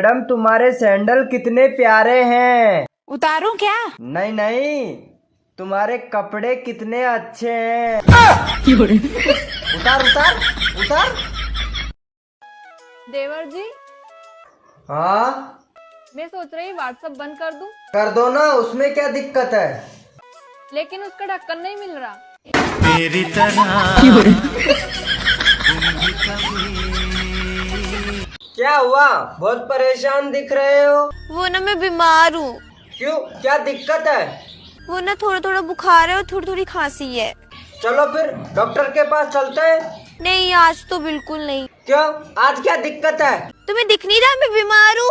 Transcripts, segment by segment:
Madam तुम्हारे sandal कितने प्यारे हैं। उतारूं क्या? नहीं नहीं, तुम्हारे कपड़े कितने अच्छे हैं। उतार उतार उतार। देवर जी, हाँ मैं सोच रही व्हाट्सएप बंद कर दूं, कर दो ना, उसमें क्या दिक्कत है। लेकिन उसका ढक्कन नहीं मिल रहा। तेरी तरह क्या हुआ, बहुत परेशान दिख रहे हो। वो ना मैं बीमार हूँ। क्यों, क्या दिक्कत है। वो ना थोड़ा थोड़ा बुखार है और थोड़ी थोड़ी खांसी है। चलो फिर डॉक्टर के पास चलते हैं। नहीं आज तो बिल्कुल नहीं। क्यों, आज क्या दिक्कत है। तुम्हें दिख नहीं रहा मैं बीमार हूँ।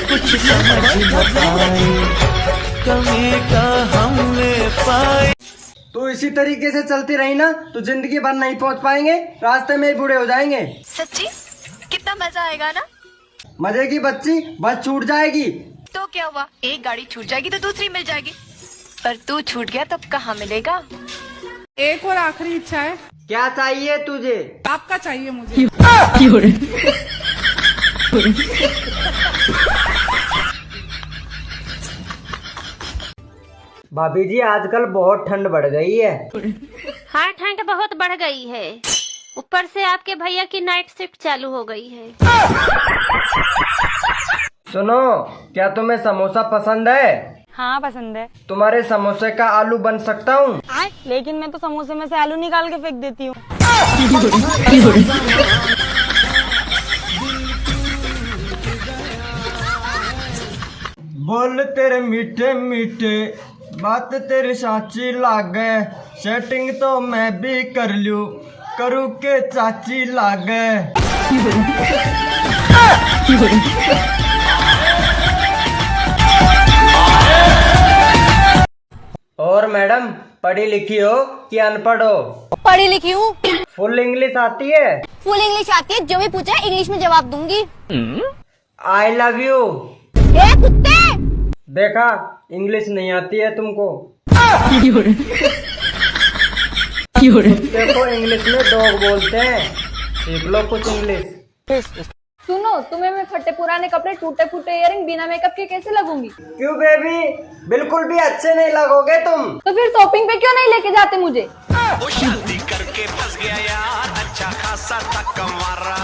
कुछ समझ न पाए, कमी का हमने पाए। तो इसी तरीके से चलती रही ना तो जिंदगी भर नहीं पहुंच पाएंगे, रास्ते में ही बूढ़े हो जाएंगे। सच्ची? कितना मजा आएगा ना। मजे की बच्ची, बस छूट जाएगी। तो क्या हुआ, एक गाड़ी छूट जाएगी तो दूसरी मिल जाएगी, पर तू छूट गया तब कहाँ मिलेगा। एक और आखिरी इच्छा है। क्या चाहिए तुझे। आपका चाहिए मुझे। भाभी जी आजकल बहुत ठंड बढ़ गई है। हाँ ठंड बहुत बढ़ गई है, ऊपर से आपके भैया की नाइट शिफ्ट चालू हो गई है। सुनो, क्या तुम्हें समोसा पसंद है। हाँ पसंद है। तुम्हारे समोसे का आलू बन सकता हूँ। लेकिन मैं तो समोसे में से आलू निकाल के फेंक देती हूँ। बोल तेरे मीठे मीठे, बात तेरी साची लागे, सेटिंग तो मैं भी कर लूं, करूँ के चाची लागे। और मैडम पढ़ी लिखी हो कि अनपढ़ हो। पढ़ी लिखी हूँ। फुल इंग्लिश आती है। फुल इंग्लिश आती है, जो भी पूछा इंग्लिश में जवाब दूंगी। I love you. ए कुत्ते, देखा, इंग्लिश नहीं आती है तुमको। देखो इंग्लिश में डॉग बोलते हैं, सीख लो कुछ इंग्लिश। सुनो, तुम्हें मैं फटे पुराने कपड़े, टूटे फूटे इयरिंग, बिना मेकअप के कैसे लगूंगी। क्यों बेबी, बिल्कुल भी अच्छे नहीं लगोगे तुम। तो फिर शॉपिंग पे क्यों नहीं लेके जाते मुझे। वो शादी करके फंस गया यार, अच्छा खासा टक्का मारा।